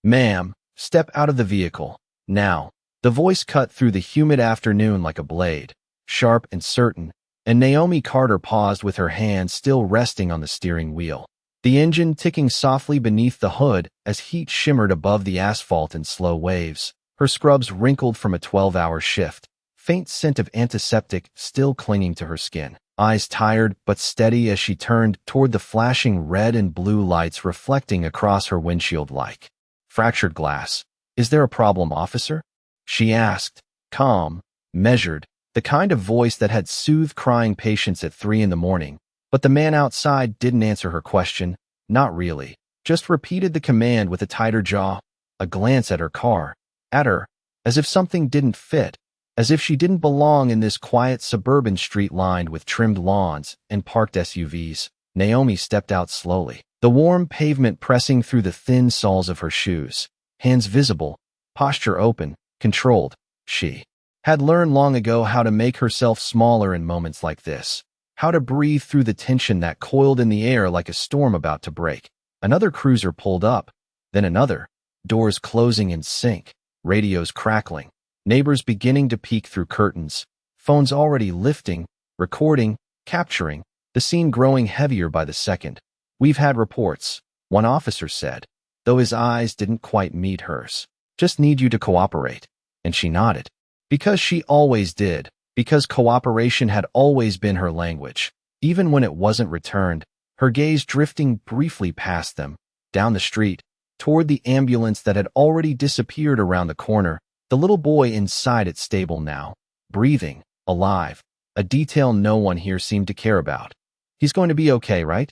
"Ma'am, step out of the vehicle. Now." The voice cut through the humid afternoon like a blade, sharp and certain, and Naomi Carter paused with her hand still resting on the steering wheel. The engine ticking softly beneath the hood as heat shimmered above the asphalt in slow waves. Her scrubs wrinkled from a 12-hour shift, faint scent of antiseptic still clinging to her skin. Eyes tired but steady as she turned toward the flashing red and blue lights reflecting across her windshield like fractured glass. "Is there a problem, officer?" she asked, calm, measured, the kind of voice that had soothed crying patients at 3 in the morning. But the man outside didn't answer her question, not really, just repeated the command with a tighter jaw, a glance at her car, at her, as if something didn't fit, as if she didn't belong in this quiet suburban street lined with trimmed lawns and parked SUVs. Naomi stepped out slowly, the warm pavement pressing through the thin soles of her shoes, hands visible, posture open, controlled. She had learned long ago how to make herself smaller in moments like this, how to breathe through the tension that coiled in the air like a storm about to break. Another cruiser pulled up, then another, doors closing in sync, radios crackling, neighbors beginning to peek through curtains, phones already lifting, recording, capturing, the scene growing heavier by the second. "We've had reports," one officer said, though his eyes didn't quite meet hers. "Just need you to cooperate." And she nodded. Because she always did. Because cooperation had always been her language. Even when it wasn't returned, her gaze drifting briefly past them, down the street, toward the ambulance that had already disappeared around the corner, the little boy inside its stable now, breathing, alive, a detail no one here seemed to care about. "He's going to be okay, right?"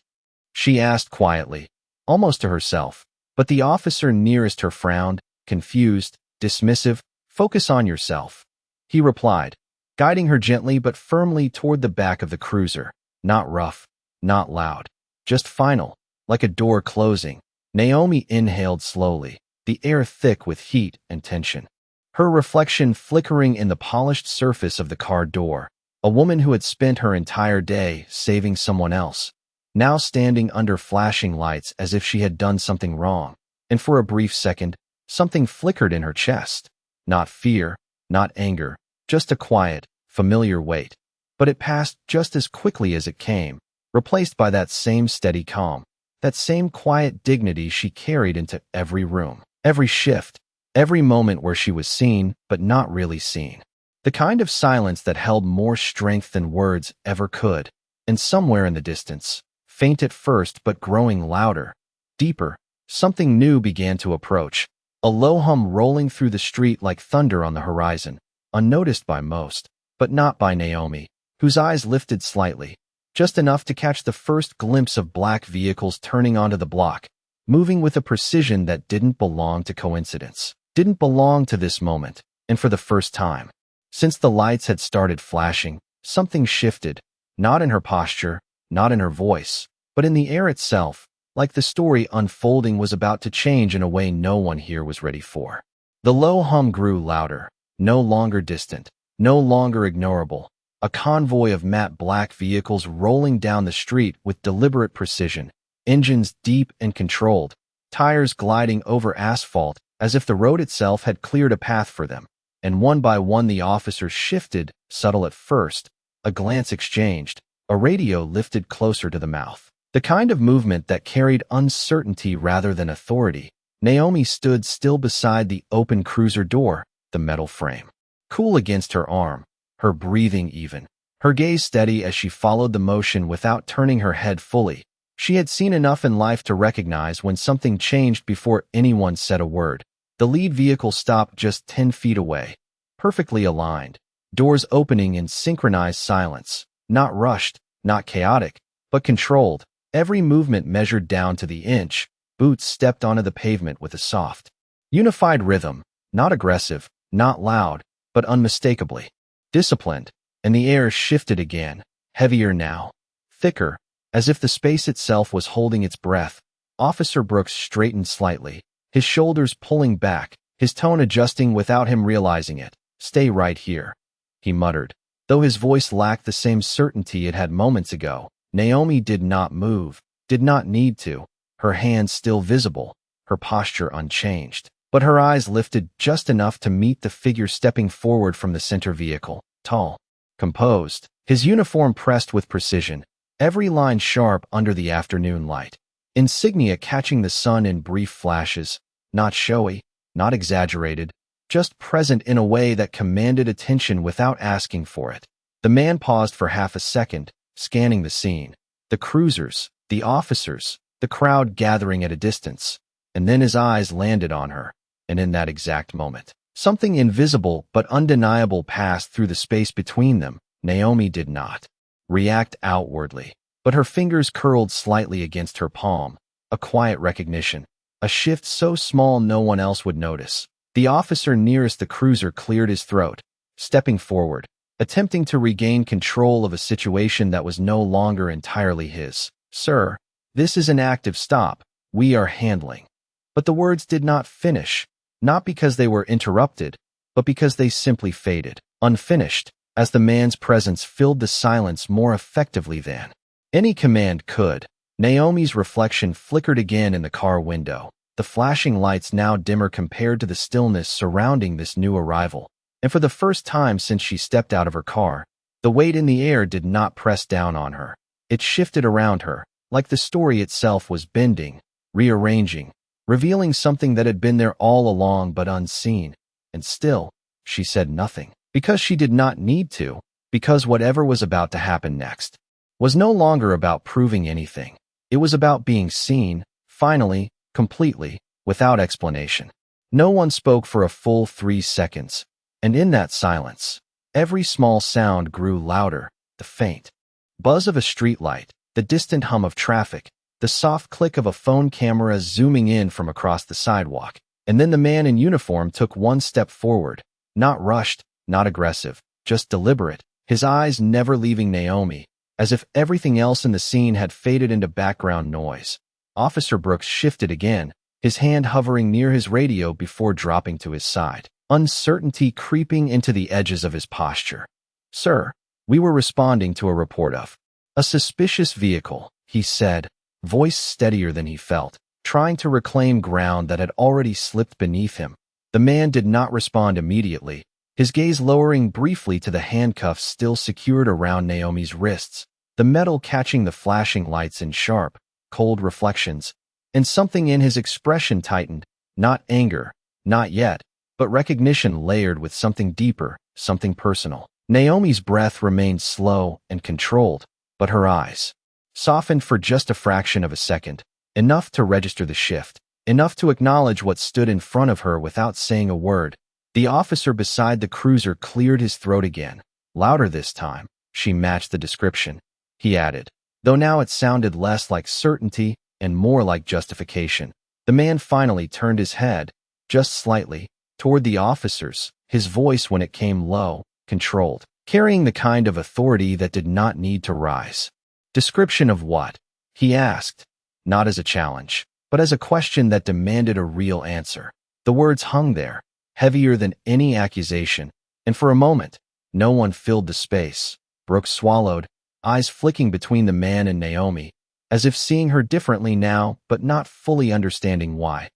she asked quietly, almost to herself, but the officer nearest her frowned, confused, dismissive. "Focus on yourself," he replied, guiding her gently but firmly toward the back of the cruiser. Not rough, not loud, just final, like a door closing. Naomi inhaled slowly, the air thick with heat and tension. Her reflection flickering in the polished surface of the car door. A woman who had spent her entire day saving someone else, now standing under flashing lights as if she had done something wrong. And for a brief second, something flickered in her chest. Not fear, not anger, just a quiet, familiar weight. But it passed just as quickly as it came, replaced by that same steady calm, that same quiet dignity she carried into every room, every shift, every moment where she was seen but not really seen. The kind of silence that held more strength than words ever could. And somewhere in the distance, faint at first but growing louder, deeper, something new began to approach. A low hum rolling through the street like thunder on the horizon, unnoticed by most, but not by Naomi, whose eyes lifted slightly, just enough to catch the first glimpse of black vehicles turning onto the block, moving with a precision that didn't belong to coincidence, didn't belong to this moment. And for the first time, since the lights had started flashing, something shifted, not in her posture, not in her voice, but in the air itself, like the story unfolding was about to change in a way no one here was ready for. The low hum grew louder, no longer distant, no longer ignorable, a convoy of matte black vehicles rolling down the street with deliberate precision, engines deep and controlled, tires gliding over asphalt as if the road itself had cleared a path for them. And one by one the officers shifted, subtle at first, a glance exchanged, a radio lifted closer to the mouth. The kind of movement that carried uncertainty rather than authority. Naomi stood still beside the open cruiser door, the metal frame, cool against her arm, her breathing even, her gaze steady as she followed the motion without turning her head fully. She had seen enough in life to recognize when something changed before anyone said a word. The lead vehicle stopped just 10 feet away, perfectly aligned, doors opening in synchronized silence, not rushed, not chaotic, but controlled. Every movement measured down to the inch. Boots stepped onto the pavement with a soft, unified rhythm, not aggressive, not loud, but unmistakably disciplined. And the air shifted again, heavier now, thicker, as if the space itself was holding its breath. Officer Brooks straightened slightly, his shoulders pulling back, his tone adjusting without him realizing it. "Stay right here," he muttered. Though his voice lacked the same certainty it had moments ago, Naomi did not move, did not need to, her hands still visible, her posture unchanged. But her eyes lifted just enough to meet the figure stepping forward from the center vehicle, tall, composed, his uniform pressed with precision, every line sharp under the afternoon light, insignia catching the sun in brief flashes, not showy, not exaggerated, just present in a way that commanded attention without asking for it. The man paused for half a second, scanning the scene, the cruisers, the officers, the crowd gathering at a distance, and then his eyes landed on her, and in that exact moment, something invisible but undeniable passed through the space between them. Naomi did not react outwardly, but her fingers curled slightly against her palm, a quiet recognition, a shift so small no one else would notice. The officer nearest the cruiser cleared his throat, stepping forward, attempting to regain control of a situation that was no longer entirely his. "Sir, this is an active stop. We are handling." But the words did not finish, not because they were interrupted, but because they simply faded, unfinished, as the man's presence filled the silence more effectively than any command could. Naomi's reflection flickered again in the car window, the flashing lights now dimmer compared to the stillness surrounding this new arrival. And for the first time since she stepped out of her car, the weight in the air did not press down on her. It shifted around her, like the story itself was bending, rearranging, revealing something that had been there all along but unseen. And still, she said nothing, because she did not need to, because whatever was about to happen next was no longer about proving anything. It was about being seen, finally, completely, without explanation. No one spoke for a full 3 seconds, and in that silence, every small sound grew louder, the faint buzz of a streetlight, the distant hum of traffic, the soft click of a phone camera zooming in from across the sidewalk. And then the man in uniform took one step forward, not rushed, not aggressive, just deliberate, his eyes never leaving Naomi, as if everything else in the scene had faded into background noise. Officer Brooks shifted again, his hand hovering near his radio before dropping to his side, uncertainty creeping into the edges of his posture. "Sir, we were responding to a report of a suspicious vehicle," he said, voice steadier than he felt, trying to reclaim ground that had already slipped beneath him. The man did not respond immediately, his gaze lowering briefly to the handcuffs still secured around Naomi's wrists, the metal catching the flashing lights in sharp, cold reflections, and something in his expression tightened, not anger, not yet, but recognition layered with something deeper, something personal. Naomi's breath remained slow and controlled, but her eyes softened for just a fraction of a second, enough to register the shift, enough to acknowledge what stood in front of her without saying a word. The officer beside the cruiser cleared his throat again, louder this time. "She matched the description," he added, though now it sounded less like certainty and more like justification. The man finally turned his head, just slightly, toward the officers, his voice when it came low, controlled, carrying the kind of authority that did not need to rise. "Description of what?" he asked, not as a challenge, but as a question that demanded a real answer. The words hung there, heavier than any accusation, and for a moment, no one filled the space. Brooks swallowed, eyes flicking between the man and Naomi, as if seeing her differently now but not fully understanding why.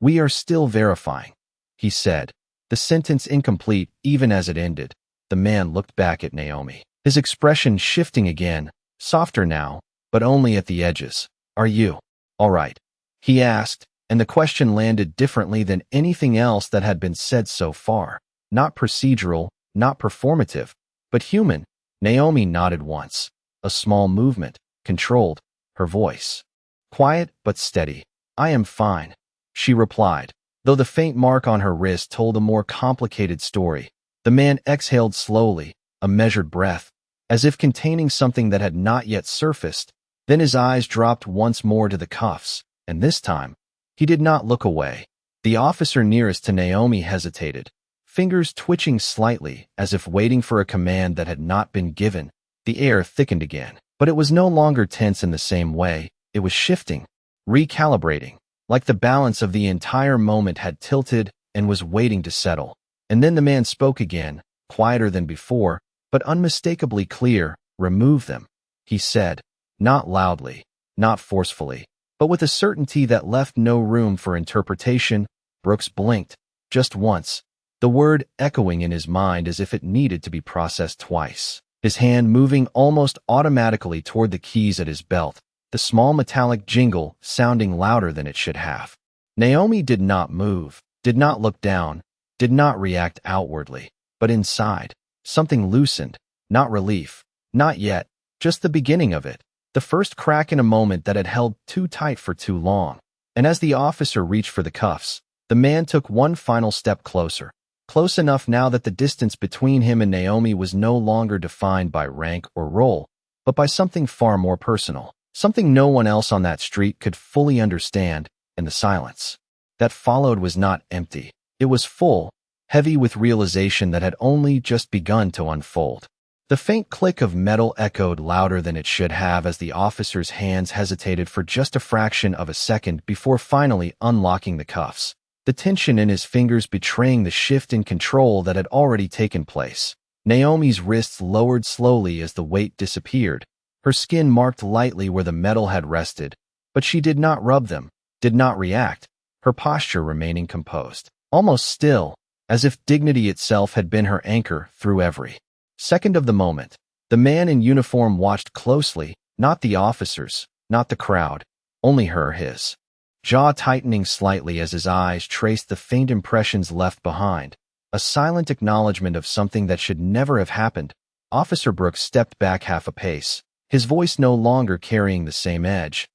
"We are still verifying," he said, the sentence incomplete even as it ended. The man looked back at Naomi, his expression shifting again, softer now, but only at the edges. "Are you all right?" he asked, and the question landed differently than anything else that had been said so far. Not procedural, not performative, but human. Naomi nodded once, a small movement, controlled, her voice quiet but steady. "I am fine," she replied, though the faint mark on her wrist told a more complicated story. The man exhaled slowly, a measured breath, as if containing something that had not yet surfaced. Then his eyes dropped once more to the cuffs, and this time, he did not look away. The officer nearest to Naomi hesitated, fingers twitching slightly as if waiting for a command that had not been given. The air thickened again, but it was no longer tense in the same way. It was shifting, recalibrating, like the balance of the entire moment had tilted and was waiting to settle. And then the man spoke again, quieter than before, but unmistakably clear. "Remove them," he said, not loudly, not forcefully, But with a certainty that left no room for interpretation, Brooks blinked, just once, the word echoing in his mind as if it needed to be processed twice. His hand moving almost automatically toward the keys at his belt, the small metallic jingle sounding louder than it should have. Naomi did not move, did not look down, did not react outwardly, but inside, something loosened, not relief, not yet, just the beginning of it, the first crack in a moment that had held too tight for too long. And as the officer reached for the cuffs, the man took one final step closer, close enough now that the distance between him and Naomi was no longer defined by rank or role, but by something far more personal, something no one else on that street could fully understand, and the silence that followed was not empty. It was full, heavy with realization that had only just begun to unfold. The faint click of metal echoed louder than it should have as the officer's hands hesitated for just a fraction of a second before finally unlocking the cuffs, the tension in his fingers betraying the shift in control that had already taken place. Naomi's wrists lowered slowly as the weight disappeared, her skin marked lightly where the metal had rested, but she did not rub them, did not react, her posture remaining composed, almost still, as if dignity itself had been her anchor through every second of the moment. The man in uniform watched closely, not the officers, not the crowd, only her, his jaw tightening slightly as his eyes traced the faint impressions left behind, a silent acknowledgement of something that should never have happened. Officer Brooks stepped back half a pace, his voice no longer carrying the same edge.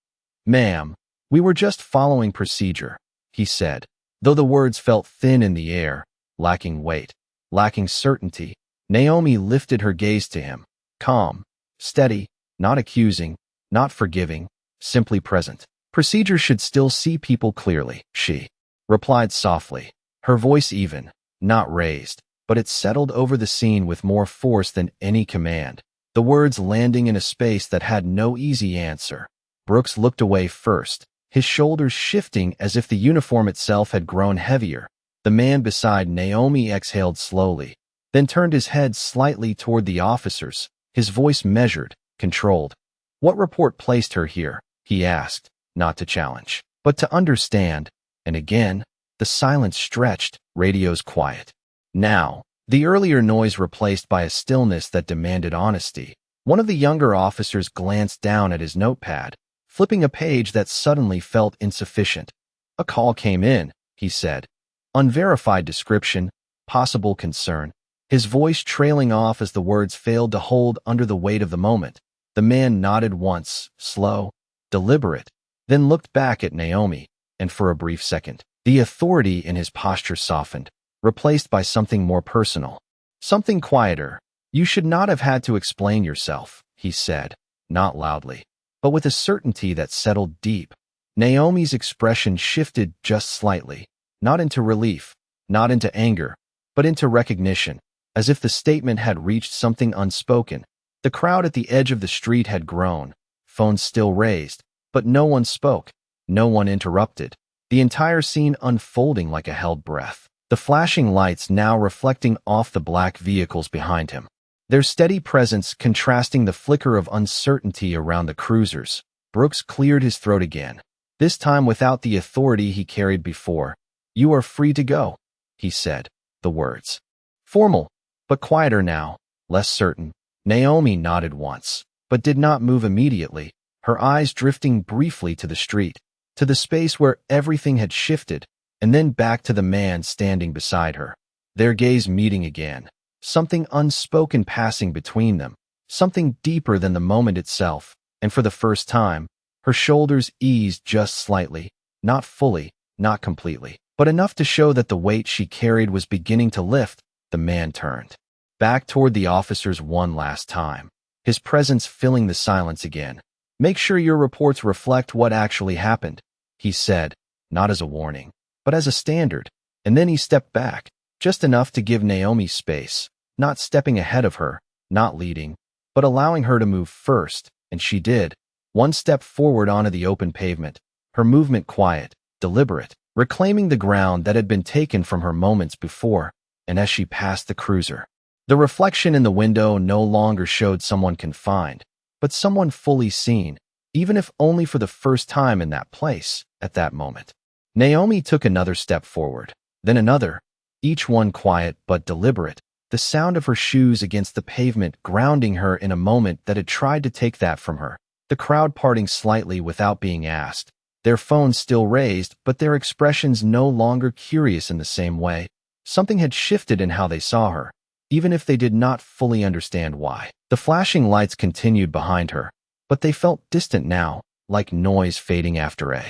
"Ma'am, we were just following procedure," he said, though the words felt thin in the air, lacking weight, lacking certainty. Naomi lifted her gaze to him, calm, steady, not accusing, not forgiving, simply present. "Procedure should still see people clearly," she replied softly, her voice even, not raised, but it settled over the scene with more force than any command, the words landing in a space that had no easy answer. Brooks looked away first, his shoulders shifting as if the uniform itself had grown heavier. The man beside Naomi exhaled slowly, then turned his head slightly toward the officers, his voice measured, controlled. "What report placed her here?" he asked, not to challenge, but to understand, and again, the silence stretched, radios quiet. Now, the earlier noise replaced by a stillness that demanded honesty. One of the younger officers glanced down at his notepad, flipping a page that suddenly felt insufficient. "A call came in," he said. "Unverified description, possible concern." His voice trailing off as the words failed to hold under the weight of the moment. The man nodded once, slow, deliberate, then looked back at Naomi, and for a brief second, the authority in his posture softened, replaced by something more personal, something quieter. "You should not have had to explain yourself," he said, not loudly, but with a certainty that settled deep. Naomi's expression shifted just slightly, not into relief, not into anger, but into recognition, as if the statement had reached something unspoken. The crowd at the edge of the street had grown, phones still raised, but no one spoke, no one interrupted, the entire scene unfolding like a held breath, the flashing lights now reflecting off the black vehicles behind him, their steady presence contrasting the flicker of uncertainty around the cruisers. Brooks cleared his throat again, this time without the authority he carried before. "You are free to go," he said, the words formal, but quieter now, less certain. Naomi nodded once, but did not move immediately, her eyes drifting briefly to the street, to the space where everything had shifted, and then back to the man standing beside her. Their gaze meeting again, something unspoken passing between them, something deeper than the moment itself, and for the first time, her shoulders eased just slightly, not fully, not completely, but enough to show that the weight she carried was beginning to lift. The man turned back toward the officers one last time, his presence filling the silence again. "Make sure your reports reflect what actually happened," he said, not as a warning, but as a standard. And then he stepped back, just enough to give Naomi space, not stepping ahead of her, not leading, but allowing her to move first, and she did. One step forward onto the open pavement, her movement quiet, deliberate, reclaiming the ground that had been taken from her moments before. And as she passed the cruiser, the reflection in the window no longer showed someone confined, but someone fully seen, even if only for the first time in that place, at that moment. Naomi took another step forward, then another, each one quiet but deliberate, the sound of her shoes against the pavement grounding her in a moment that had tried to take that from her, the crowd parting slightly without being asked, their phones still raised, but their expressions no longer curious in the same way. Something had shifted in how they saw her, even if they did not fully understand why. The flashing lights continued behind her, but they felt distant now, like noise fading after a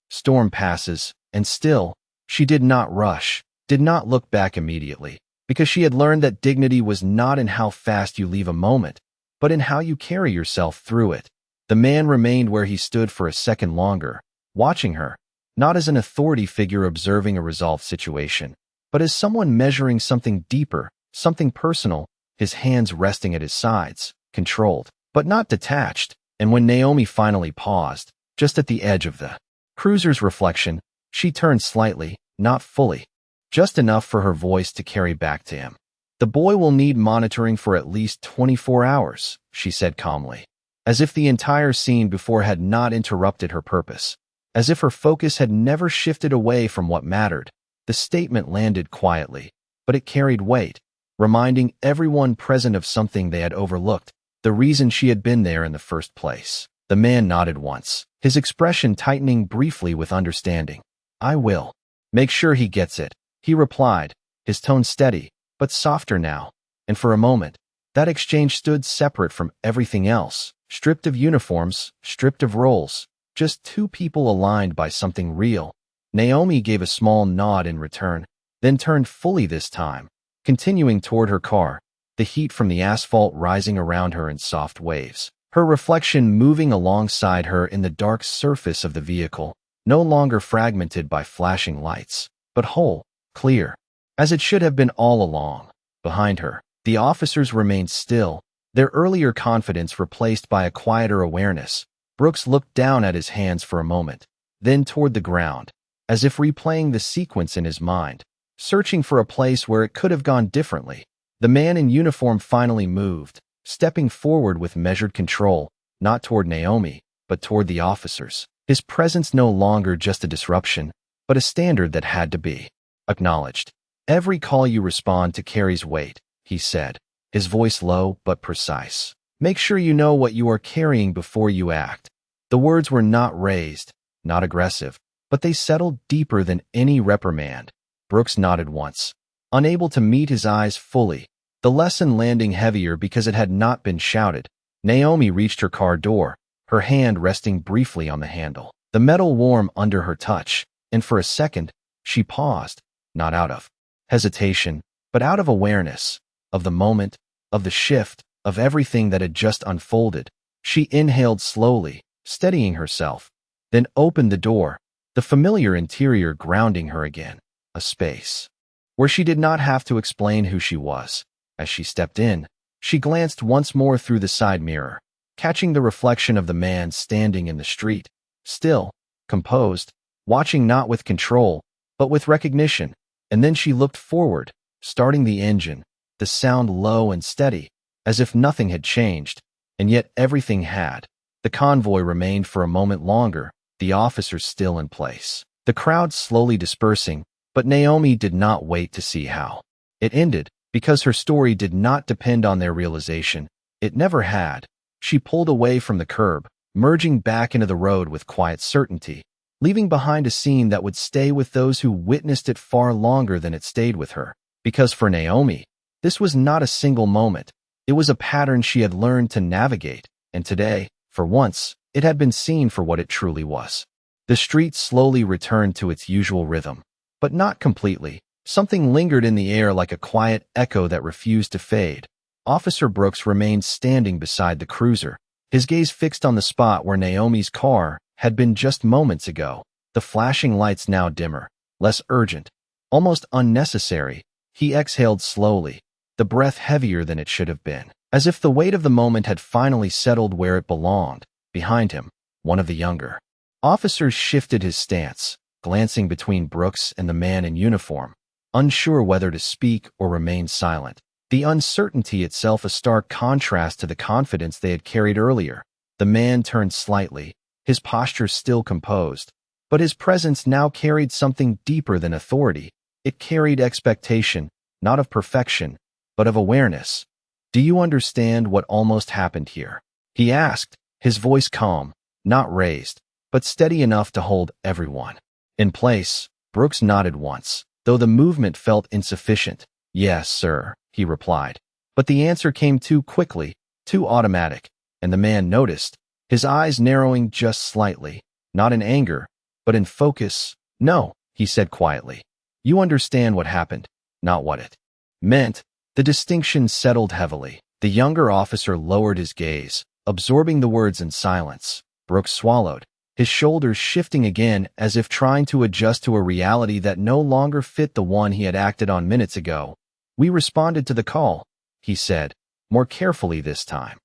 storm passes, and still, she did not rush, did not look back immediately, because she had learned that dignity was not in how fast you leave a moment, but in how you carry yourself through it. The man remained where he stood for a second longer, watching her, not as an authority figure observing a resolved situation, but as someone measuring something deeper, something personal, his hands resting at his sides, controlled, but not detached. And when Naomi finally paused, just at the edge of the cruiser's reflection, she turned slightly, not fully, just enough for her voice to carry back to him. "The boy will need monitoring for at least 24 hours, she said calmly, as if the entire scene before had not interrupted her purpose, as if her focus had never shifted away from what mattered. The statement landed quietly, but it carried weight, reminding everyone present of something they had overlooked, the reason she had been there in the first place. The man nodded once, his expression tightening briefly with understanding. "I will. Make sure he gets it," he replied, his tone steady, but softer now. And for a moment, that exchange stood separate from everything else, stripped of uniforms, stripped of roles, just two people aligned by something real. Naomi gave a small nod in return, then turned fully this time, continuing toward her car, the heat from the asphalt rising around her in soft waves, her reflection moving alongside her in the dark surface of the vehicle, no longer fragmented by flashing lights, but whole, clear, as it should have been all along. Behind her, the officers remained still, their earlier confidence replaced by a quieter awareness. Brooks looked down at his hands for a moment, then toward the ground, as if replaying the sequence in his mind, searching for a place where it could have gone differently. The man in uniform finally moved, stepping forward with measured control, not toward Naomi, but toward the officers. His presence no longer just a disruption, but a standard that had to be acknowledged. "Every call you respond to carries weight," he said, his voice low but precise. "Make sure you know what you are carrying before you act." The words were not raised, not aggressive, but they settled deeper than any reprimand. Brooks nodded once, unable to meet his eyes fully, the lesson landing heavier because it had not been shouted. Naomi reached her car door, her hand resting briefly on the handle, the metal warm under her touch, and for a second, she paused, not out of hesitation, but out of awareness, of the moment, of the shift, of everything that had just unfolded. She inhaled slowly, steadying herself, then opened the door, the familiar interior grounding her again, a space where she did not have to explain who she was. As she stepped in, she glanced once more through the side mirror, catching the reflection of the man standing in the street, still, composed, watching not with control, but with recognition. And then she looked forward, starting the engine, the sound low and steady, as if nothing had changed, and yet everything had. The convoy remained for a moment longer, the officers still in place, the crowd slowly dispersing, but Naomi did not wait to see how it ended, because her story did not depend on their realization. It never had. She pulled away from the curb, merging back into the road with quiet certainty, leaving behind a scene that would stay with those who witnessed it far longer than it stayed with her. Because for Naomi, this was not a single moment. It was a pattern she had learned to navigate, and today, for once, it had been seen for what it truly was. The street slowly returned to its usual rhythm, but not completely. Something lingered in the air like a quiet echo that refused to fade. Officer Brooks remained standing beside the cruiser, his gaze fixed on the spot where Naomi's car had been just moments ago, the flashing lights now dimmer, less urgent, almost unnecessary. He exhaled slowly, the breath heavier than it should have been, as if the weight of the moment had finally settled where it belonged. Behind him, one of the younger officers shifted his stance, glancing between Brooks and the man in uniform, unsure whether to speak or remain silent, the uncertainty itself a stark contrast to the confidence they had carried earlier. The man turned slightly, his posture still composed. But his presence now carried something deeper than authority. It carried expectation, not of perfection, but of awareness. "Do you understand what almost happened here?" he asked, his voice calm, not raised, but steady enough to hold everyone in place. Brooks nodded once, though the movement felt insufficient. "Yes, sir," he replied. But the answer came too quickly, too automatic, and the man noticed, his eyes narrowing just slightly, not in anger, but in focus. "No," he said quietly. "You understand what happened, not what it meant." The distinction settled heavily. The younger officer lowered his gaze, absorbing the words in silence. Brooks swallowed, his shoulders shifting again as if trying to adjust to a reality that no longer fit the one he had acted on minutes ago. "We responded to the call," he said, more carefully this time.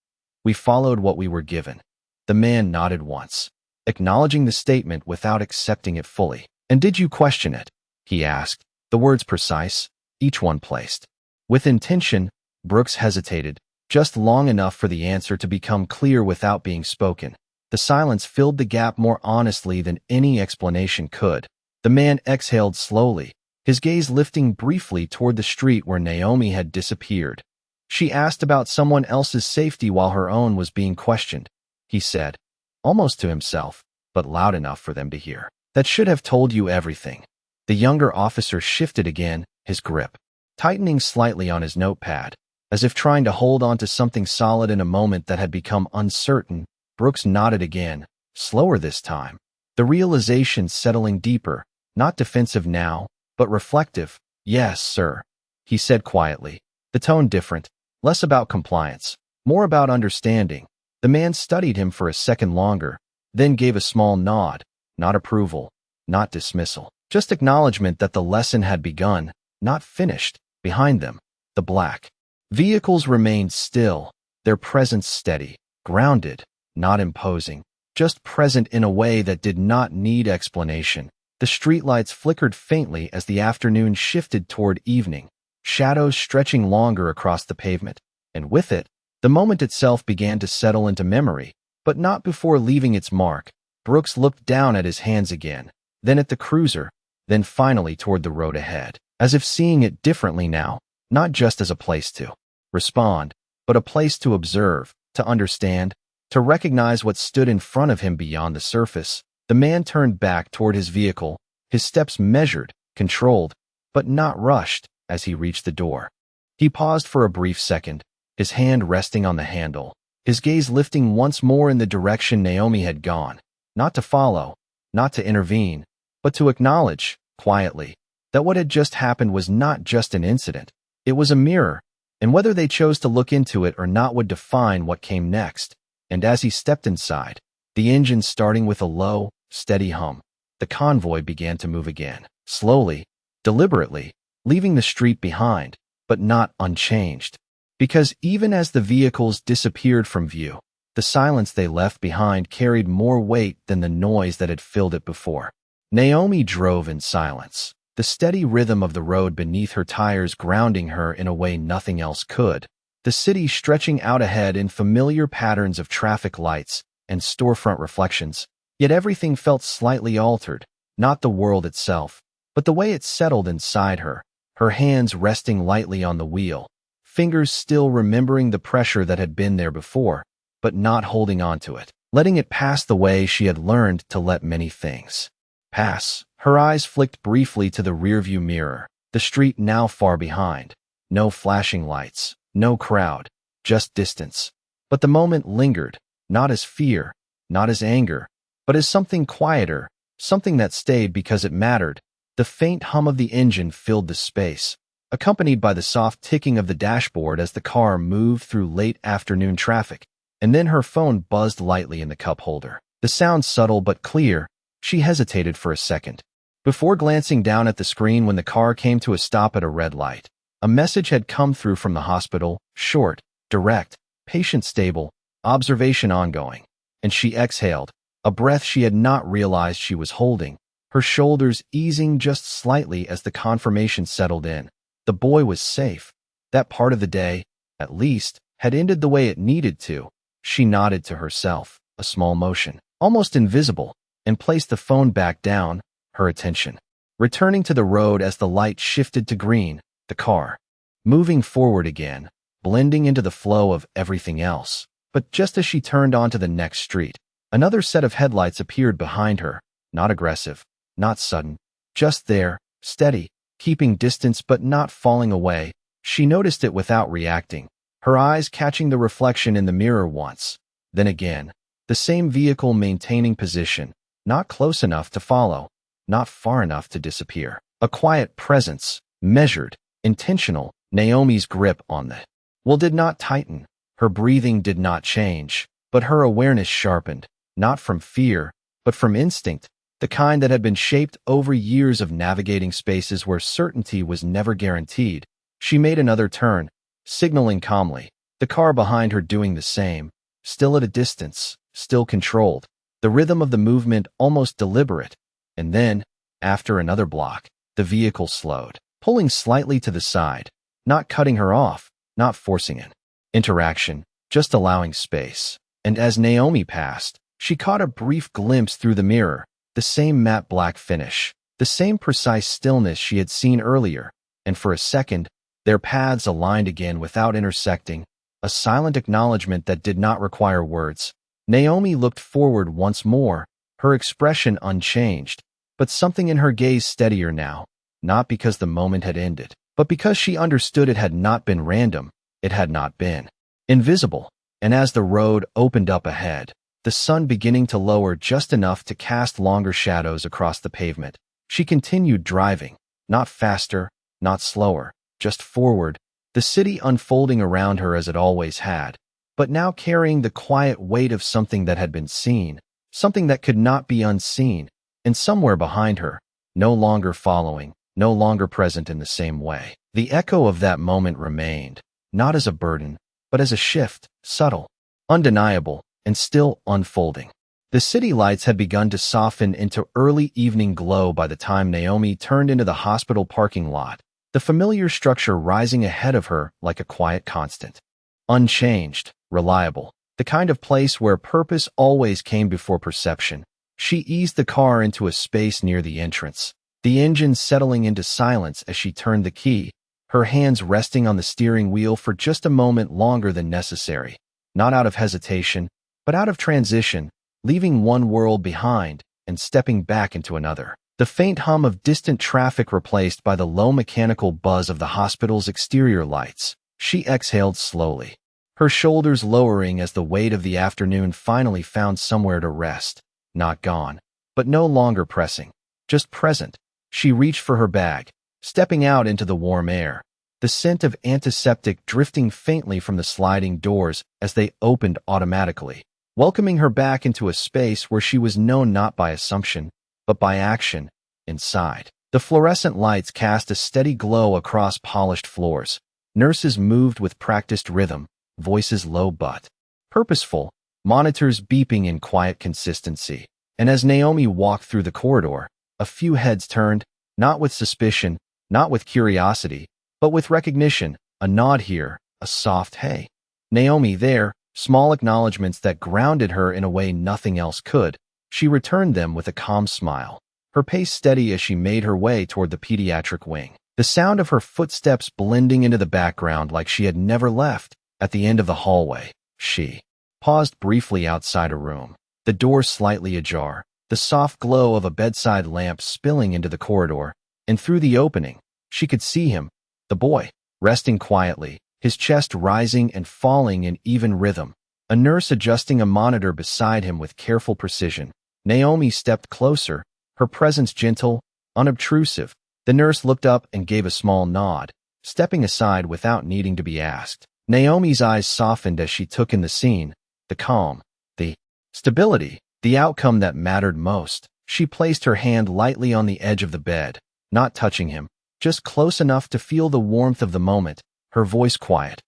"We followed what we were given." The man nodded once, acknowledging the statement without accepting it fully. "And did you question it?" he asked, the words precise, each one placed with intention. Brooks hesitated, just long enough for the answer to become clear without being spoken. The silence filled the gap more honestly than any explanation could. The man exhaled slowly, his gaze lifting briefly toward the street where Naomi had disappeared. "She asked about someone else's safety while her own was being questioned," he said, almost to himself, but loud enough for them to hear. "That should have told you everything." The younger officer shifted again, his grip tightening slightly on his notepad, as if trying to hold on to something solid in a moment that had become uncertain. Brooks nodded again, slower this time, the realization settling deeper, not defensive now, but reflective. "Yes, sir," he said quietly, the tone different, less about compliance, more about understanding. The man studied him for a second longer, then gave a small nod, not approval, not dismissal, just acknowledgement that the lesson had begun, not finished. Behind them, the black vehicles remained still, their presence steady, grounded, not imposing, just present in a way that did not need explanation. The streetlights flickered faintly as the afternoon shifted toward evening, shadows stretching longer across the pavement, and with it, the moment itself began to settle into memory, but not before leaving its mark. Brooks looked down at his hands again, then at the cruiser, then finally toward the road ahead, as if seeing it differently now, not just as a place to respond, but a place to observe, to understand, to recognize what stood in front of him beyond the surface. The man turned back toward his vehicle, his steps measured, controlled, but not rushed. As he reached the door, he paused for a brief second, his hand resting on the handle, his gaze lifting once more in the direction Naomi had gone, not to follow, not to intervene, but to acknowledge, quietly, that what had just happened was not just an incident. It was a mirror, and whether they chose to look into it or not would define what came next. And as he stepped inside, the engine starting with a low, steady hum, the convoy began to move again, slowly, deliberately, leaving the street behind, but not unchanged. Because even as the vehicles disappeared from view, the silence they left behind carried more weight than the noise that had filled it before. Naomi drove in silence, the steady rhythm of the road beneath her tires grounding her in a way nothing else could. The city stretching out ahead in familiar patterns of traffic lights and storefront reflections, yet everything felt slightly altered, not the world itself, but the way it settled inside her, her hands resting lightly on the wheel, fingers still remembering the pressure that had been there before, but not holding on to it, letting it pass the way she had learned to let many things pass. Her eyes flicked briefly to the rearview mirror, the street now far behind. No flashing lights, no crowd, just distance. But the moment lingered, not as fear, not as anger, but as something quieter, something that stayed because it mattered. The faint hum of the engine filled the space, accompanied by the soft ticking of the dashboard as the car moved through late afternoon traffic, and then her phone buzzed lightly in the cup holder. The sound subtle but clear. She hesitated for a second, before glancing down at the screen when the car came to a stop at a red light. A message had come through from the hospital, short, direct, patient stable, observation ongoing, and she exhaled, a breath she had not realized she was holding, her shoulders easing just slightly as the confirmation settled in. The boy was safe. That part of the day, at least, had ended the way it needed to. She nodded to herself, a small motion, almost invisible, and placed the phone back down, her attention returning to the road as the light shifted to green, the car moving forward again, blending into the flow of everything else. But just as she turned onto the next street, another set of headlights appeared behind her, not aggressive, not sudden, just there, steady, keeping distance but not falling away. She noticed it without reacting, her eyes catching the reflection in the mirror once, then again, the same vehicle maintaining position, not close enough to follow, not far enough to disappear. A quiet presence, measured, intentional. Naomi's grip on the wheel did not tighten, her breathing did not change, but her awareness sharpened, not from fear, but from instinct, the kind that had been shaped over years of navigating spaces where certainty was never guaranteed. She made another turn, signaling calmly, the car behind her doing the same, still at a distance, still controlled, the rhythm of the movement almost deliberate. And then, after another block, the vehicle slowed, pulling slightly to the side, not cutting her off, not forcing an interaction, just allowing space. And as Naomi passed, she caught a brief glimpse through the mirror, the same matte black finish, the same precise stillness she had seen earlier, and for a second, their paths aligned again without intersecting, a silent acknowledgement that did not require words. Naomi looked forward once more, her expression unchanged, but something in her gaze steadier now, not because the moment had ended, but because she understood it had not been random, it had not been invisible. And as the road opened up ahead, the sun beginning to lower just enough to cast longer shadows across the pavement, she continued driving, not faster, not slower, just forward, the city unfolding around her as it always had, but now carrying the quiet weight of something that had been seen, something that could not be unseen, and somewhere behind her, no longer following, no longer present in the same way. The echo of that moment remained, not as a burden, but as a shift, subtle, undeniable, and still unfolding. The city lights had begun to soften into early evening glow by the time Naomi turned into the hospital parking lot, the familiar structure rising ahead of her like a quiet constant. Unchanged, reliable, the kind of place where purpose always came before perception. She eased the car into a space near the entrance, the engine settling into silence as she turned the key, her hands resting on the steering wheel for just a moment longer than necessary, not out of hesitation, but out of transition, leaving one world behind and stepping back into another. The faint hum of distant traffic replaced by the low mechanical buzz of the hospital's exterior lights. She exhaled slowly, her shoulders lowering as the weight of the afternoon finally found somewhere to rest. Not gone, but no longer pressing, just present. She reached for her bag, stepping out into the warm air, the scent of antiseptic drifting faintly from the sliding doors as they opened automatically, welcoming her back into a space where she was known not by assumption, but by action. Inside, the fluorescent lights cast a steady glow across polished floors. Nurses moved with practiced rhythm, voices low but purposeful, monitors beeping in quiet consistency. And as Naomi walked through the corridor, a few heads turned, not with suspicion, not with curiosity, but with recognition, a nod here, a soft hey. Naomi there, small acknowledgments that grounded her in a way nothing else could. She returned them with a calm smile, her pace steady as she made her way toward the pediatric wing, the sound of her footsteps blending into the background like she had never left. At the end of the hallway, she paused briefly outside a room, the door slightly ajar, the soft glow of a bedside lamp spilling into the corridor, and through the opening, she could see him, the boy, resting quietly, his chest rising and falling in even rhythm, a nurse adjusting a monitor beside him with careful precision. Naomi stepped closer, her presence gentle, unobtrusive. The nurse looked up and gave a small nod, stepping aside without needing to be asked. Naomi's eyes softened as she took in the scene, the calm, the stability, the outcome that mattered most. She placed her hand lightly on the edge of the bed, not touching him, just close enough to feel the warmth of the moment, her voice quiet,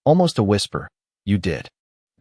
almost a whisper. "You did.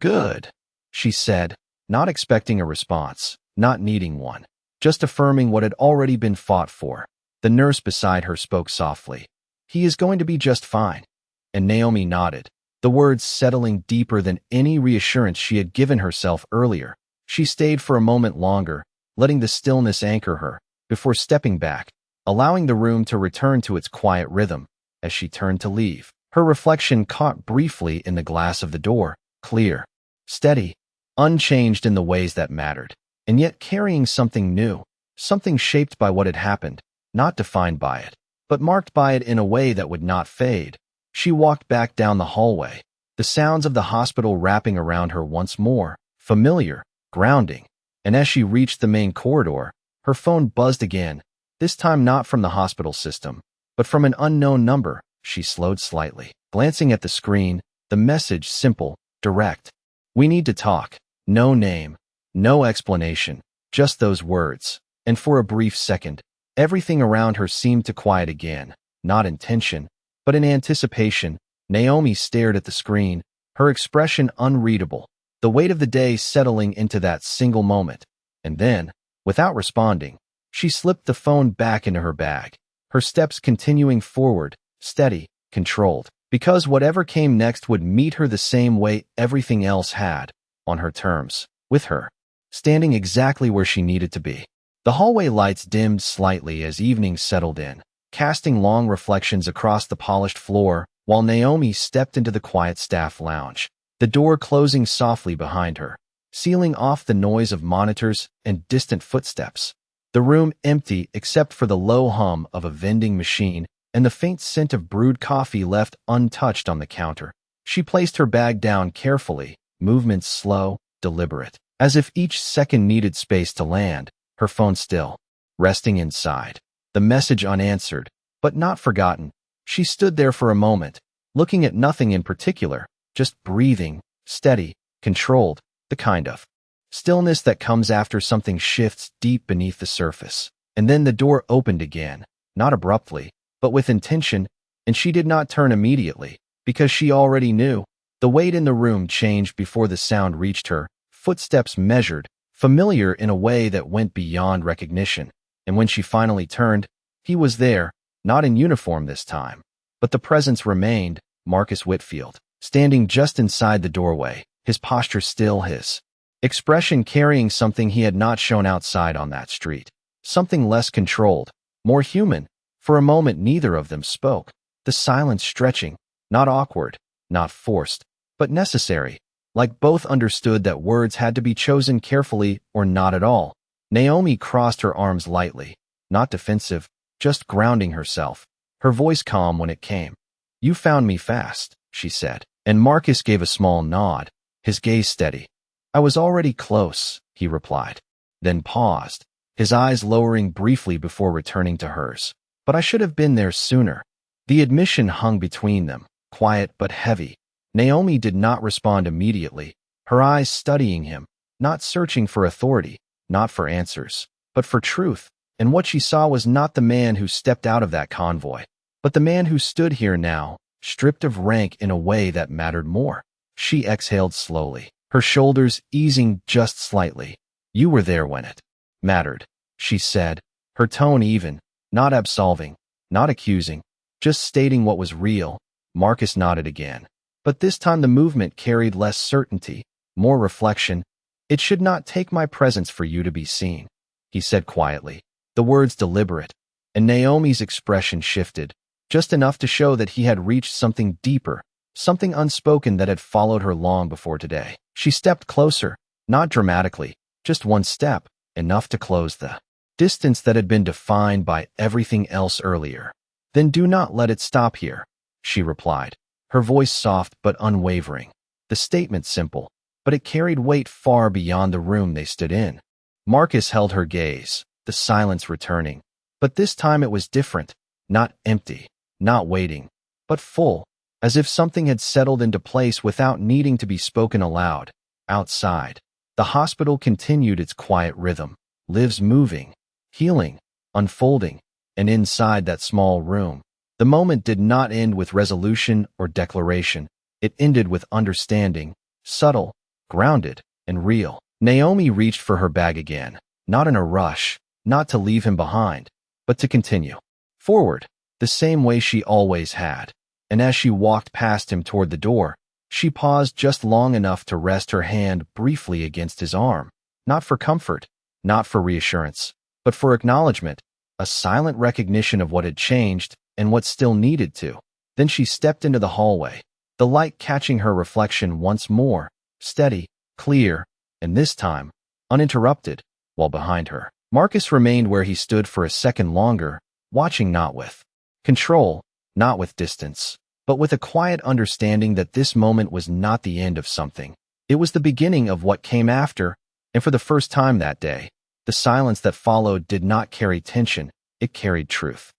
Good," she said, not expecting a response, not needing one, just affirming what had already been fought for. The nurse beside her spoke softly. "He is going to be just fine." And Naomi nodded, the words settling deeper than any reassurance she had given herself earlier. She stayed for a moment longer, letting the stillness anchor her, before stepping back, allowing the room to return to its quiet rhythm. As she turned to leave, her reflection caught briefly in the glass of the door, clear, steady, unchanged in the ways that mattered, and yet carrying something new, something shaped by what had happened, not defined by it, but marked by it in a way that would not fade. She walked back down the hallway, the sounds of the hospital wrapping around her once more, familiar, grounding, and as she reached the main corridor, her phone buzzed again, this time not from the hospital system, but from an unknown number. She slowed slightly, glancing at the screen, the message simple, direct. "We need to talk." No name, no explanation, just those words. And for a brief second, everything around her seemed to quiet again, not in tension, but in anticipation. Naomi stared at the screen, her expression unreadable, the weight of the day settling into that single moment. And then, without responding, she slipped the phone back into her bag, her steps continuing forward, steady, controlled, because whatever came next would meet her the same way everything else had, on her terms, with her, standing exactly where she needed to be. The hallway lights dimmed slightly as evening settled in, casting long reflections across the polished floor, while Naomi stepped into the quiet staff lounge, the door closing softly behind her, sealing off the noise of monitors and distant footsteps. The room empty except for the low hum of a vending machine and the faint scent of brewed coffee left untouched on the counter. She placed her bag down carefully, movements slow, deliberate, as if each second needed space to land, her phone still, resting inside, the message unanswered, but not forgotten. She stood there for a moment, looking at nothing in particular, just breathing, steady, controlled, the kind of stillness that comes after something shifts deep beneath the surface. And then the door opened again, not abruptly, but with intention, and she did not turn immediately, because she already knew. The weight in the room changed before the sound reached her, footsteps measured, familiar in a way that went beyond recognition. And when she finally turned, he was there, not in uniform this time, but the presence remained, Marcus Whitfield, standing just inside the doorway, his posture still, his expression carrying something he had not shown outside on that street, something less controlled, more human. For a moment neither of them spoke, the silence stretching, not awkward, not forced, but necessary, like both understood that words had to be chosen carefully or not at all. Naomi crossed her arms lightly, not defensive, just grounding herself, her voice calm when it came. "You found me fast," she said, and Marcus gave a small nod, his gaze steady. "I was already close," he replied, then paused, his eyes lowering briefly before returning to hers. "But I should have been there sooner." The admission hung between them, quiet but heavy. Naomi did not respond immediately, her eyes studying him, not searching for authority, not for answers, but for truth. And what she saw was not the man who stepped out of that convoy, but the man who stood here now, stripped of rank in a way that mattered more. She exhaled slowly, her shoulders easing just slightly. "You were there when it mattered," she said, her tone even, not absolving, not accusing, just stating what was real. Marcus nodded again, but this time the movement carried less certainty, more reflection. "It should not take my presence for you to be seen," he said quietly, the words deliberate, and Naomi's expression shifted, just enough to show that he had reached something deeper, something unspoken that had followed her long before today. She stepped closer, not dramatically, just one step, enough to close the distance that had been defined by everything else earlier. "Then do not let it stop here," she replied, her voice soft but unwavering. The statement simple, but it carried weight far beyond the room they stood in. Marcus held her gaze, the silence returning, but this time it was different, not empty, not waiting, but full, as if something had settled into place without needing to be spoken aloud. Outside, the hospital continued its quiet rhythm, lives moving, healing, unfolding, and inside that small room, the moment did not end with resolution or declaration. It ended with understanding, subtle, grounded, and real. Naomi reached for her bag again, not in a rush, not to leave him behind, but to continue forward, the same way she always had. And as she walked past him toward the door, she paused just long enough to rest her hand briefly against his arm, not for comfort, not for reassurance, but for acknowledgement, a silent recognition of what had changed and what still needed to. Then she stepped into the hallway, the light catching her reflection once more, steady, clear, and this time, uninterrupted, while behind her, Marcus remained where he stood for a second longer, watching not with control, not with distance, but with a quiet understanding that this moment was not the end of something. It was the beginning of what came after, and for the first time that day, the silence that followed did not carry tension, it carried truth.